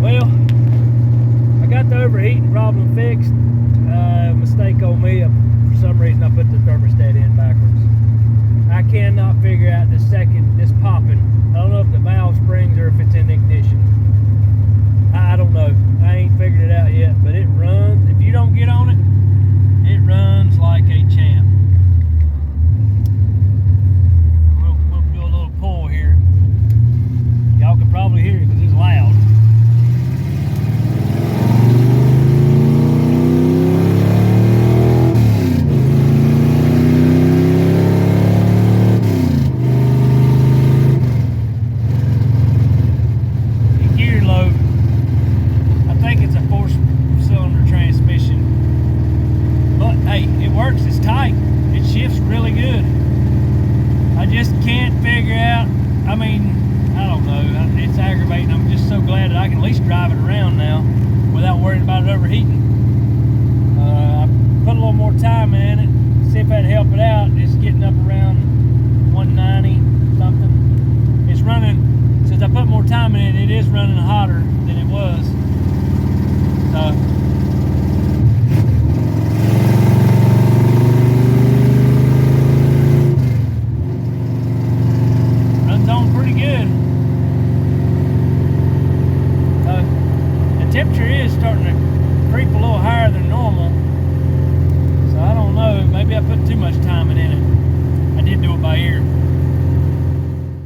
Well, I got the overheating problem fixed. Mistake on me. For some reason, I put the thermostat in backwards. I cannot figure out this popping. I don't know if the valve springs or if it's in ignition. I don't know. I ain't figured it out yet, but it runs. If you don't get on it, it runs like a champ. We'll do a little pull here. Y'all can probably hear it because it's loud.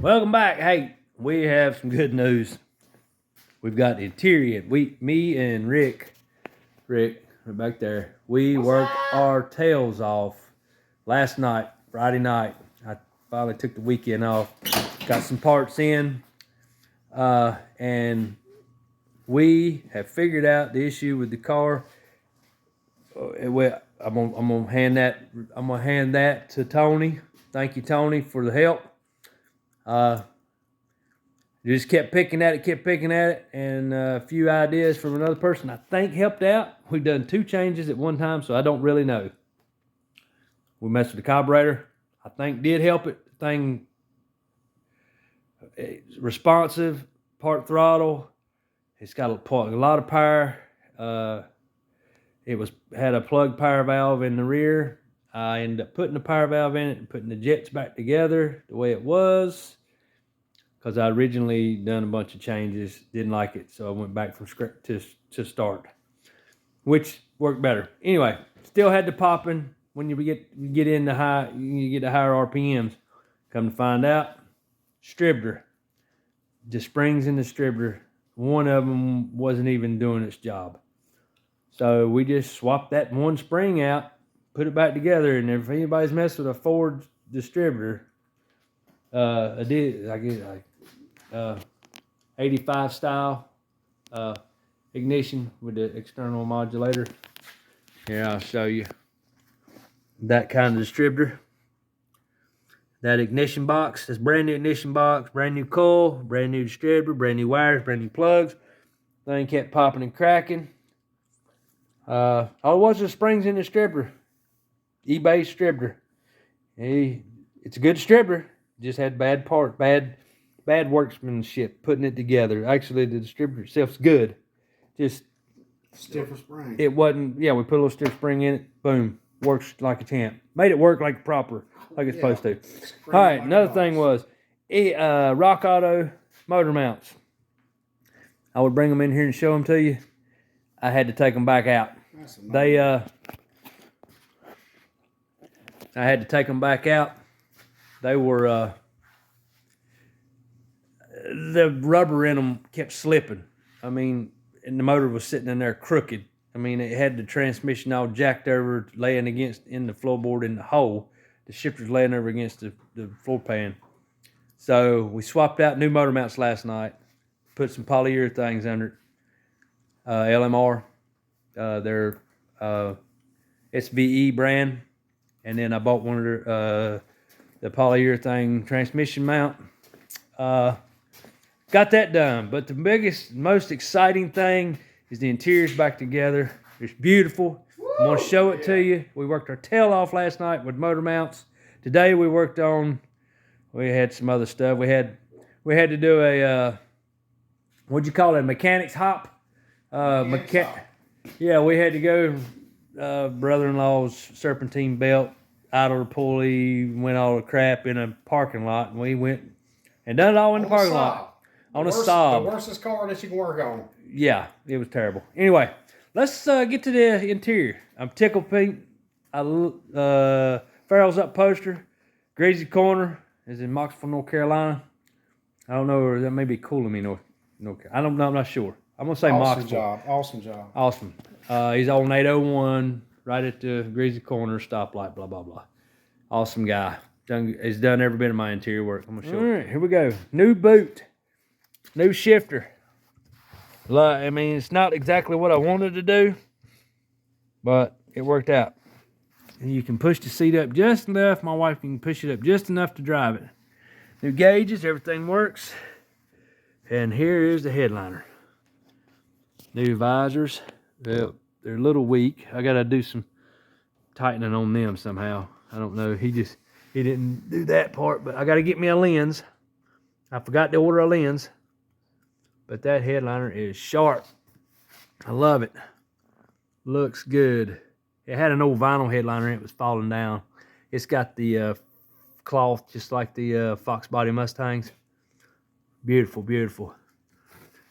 Welcome back. Hey, we have some good news. We've got the interior. Me and Rick, right back there, we worked our tails off last night, Friday night. I finally took the weekend off, got some parts in, and we have figured out the issue with the car. I'm gonna hand that to Tony. Thank you, Tony, for the help. Just kept picking at it, and a few ideas from another person I think helped out. We've done 2 changes at one time, so I don't really know. We messed with the carburetor. I think did help it. The thing responsive, part throttle. It's got a lot of power. It had a plug power valve in the rear. I ended up putting the power valve in it and putting the jets back together the way it was, because I originally done a bunch of changes, didn't like it, so I went back from script to start, which worked better. Anyway, still had the popping when you get in the high, you get the higher RPMs. Come to find out, distributor, the springs in the distributor, one of them wasn't even doing its job. So we just swapped that one spring out, put it back together, and if anybody's messed with a Ford distributor, I guess 85 style ignition with the external modulator. Here, I'll show you that kind of distributor. That ignition box, this brand new ignition box, brand new coil, brand new distributor, brand new wires, brand new plugs. Thing kept popping and cracking. All it was springs in the distributor. eBay distributor. It's a good distributor. Just had bad workmanship putting it together. Actually, the distributor itself's good. Just stiffer spring. It wasn't. Yeah, we put a little stiff spring in it. Boom, works like a champ. Made it work like proper, like it's supposed to. All right. Another thing was, Rock Auto motor mounts. I would bring them in here and show them to you. I had to take them back out. I had to take them back out. They were, the rubber in them kept slipping. I mean, and the motor was sitting in there crooked. I mean, it had the transmission all jacked over, laying in the floorboard in the hole. The shifter's laying over against the floor pan. So we swapped out new motor mounts last night. put some polyurethanes under it. LMR, their SVE brand, and then I bought one of their the polyurethane transmission mount. Got that done, but the biggest, most exciting thing is the interior's back together. It's beautiful. I'm gonna show it to you. We worked our tail off last night with motor mounts. Today we worked on, we had some other stuff. We had to do a, what'd you call it, a mechanics hop? Yeah, we had to go, brother-in-law's serpentine belt, idle the pulley, went all the crap in a parking lot, and we went and done it all in the parking lot. On a Saab. The worstest car that you can work on. Yeah, it was terrible. Anyway, let's get to the interior. I'm tickled pink. Farrell's Up poster. Greasy Corner is in Moxville, North Carolina. I don't know, or that may be Coolamy, North Carolina. I don't know, I'm not sure. I'm going to say Moxville. Awesome job. Awesome. He's on 801, right at the Greasy Corner, stoplight, blah, blah, blah. Awesome guy. He's done every bit of my interior work. I'm going to show you. All right, here we go. New boot. New shifter. I mean, it's not exactly what I wanted to do, but it worked out. And you can push the seat up just enough. My wife can push it up just enough to drive it. New gauges, everything works. And here is the headliner. New visors. They're a little weak. I got to do some tightening on them somehow. I don't know. He didn't do that part, but I got to get me a lens. I forgot to order a lens. But that headliner is sharp. I love it. Looks good. It had an old vinyl headliner and it was falling down. It's got the cloth just like the Fox Body Mustangs. Beautiful, beautiful.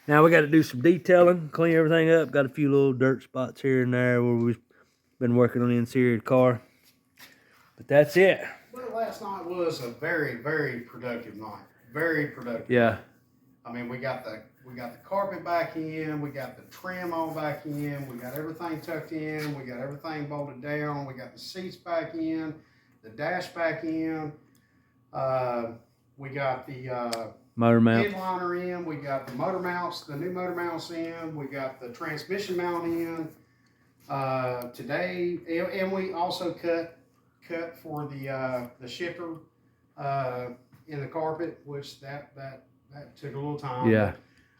Now we got to do some detailing, clean everything up. Got a few little dirt spots here and there where we've been working on the interior of the car. But that's it. Well, last night was a very, very productive night. Very productive. Yeah. I mean, we got the carpet back in, we got the trim all back in, we got everything tucked in, we got everything bolted down, we got the seats back in, the dash back in, we got the motor mount headliner in, we got the motor mounts, the new motor mounts in, we got the transmission mount in today, and we also cut for the shifter in the carpet, which that took a little time. Yeah.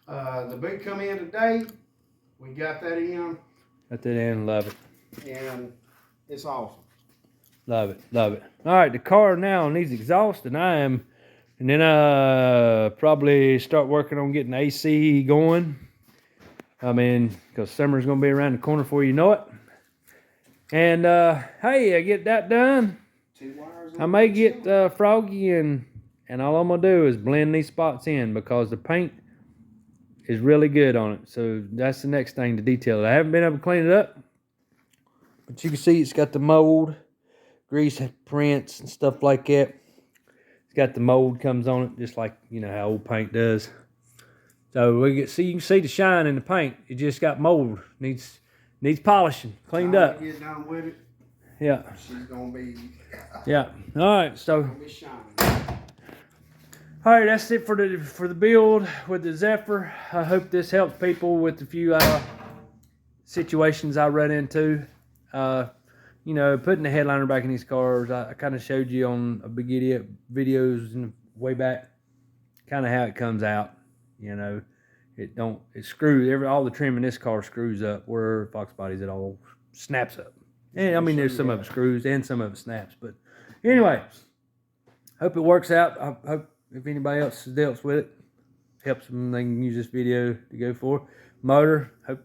The boot come in today. We got that in. Got that in. Love it. And it's awesome. Love it. Love it. All right. The car now needs exhaust, and then probably start working on getting AC going. I mean, because summer's going to be around the corner before you know it. And, hey, I get that done. 2 wires. I may get Froggy, and all I'm going to do is blend these spots in because the paint is really good on it. So that's the next thing to detail. I haven't been able to clean it up, but you can see it's got the mold, grease prints and stuff like that. It's got the mold comes on it, just like, you know, how old paint does. So you can see the shine in the paint. It just got mold. Needs polishing, cleaned up. Get done with it. Yeah. She's gonna be. Yeah. All right. So. Gonna be shining. All right, that's it for the build with the Zephyr. I hope this helps people with a few situations I run into. You know, putting the headliner back in these cars. I kind of showed you on a big videos way back, kind of how it comes out. You know, it screws. All the trim in this car screws up. Where Fox Bodies, it all snaps up. And I mean, there's some of it screws and some of it snaps. But anyway, hope it works out. I hope. If anybody else deals with it, helps them, they can use this video to go for. Motor, hope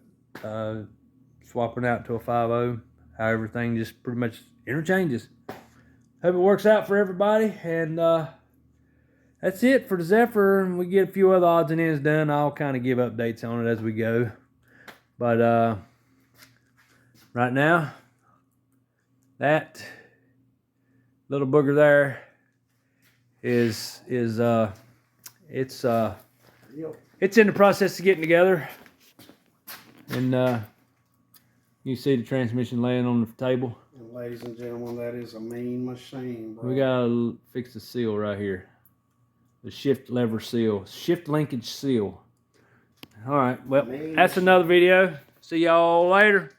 swapping out to a 5.0, how everything just pretty much interchanges. Hope it works out for everybody, and that's it for the Zephyr. We get a few other odds and ends done. I'll kind of give updates on it as we go. But right now, that little booger there is it's in the process of getting together, and you see the transmission laying on the table. And ladies and gentlemen, that is a mean machine, bro. We gotta fix the seal right here, the shift lever seal, shift linkage seal. All right. Well, Man. that's another video. See y'all later.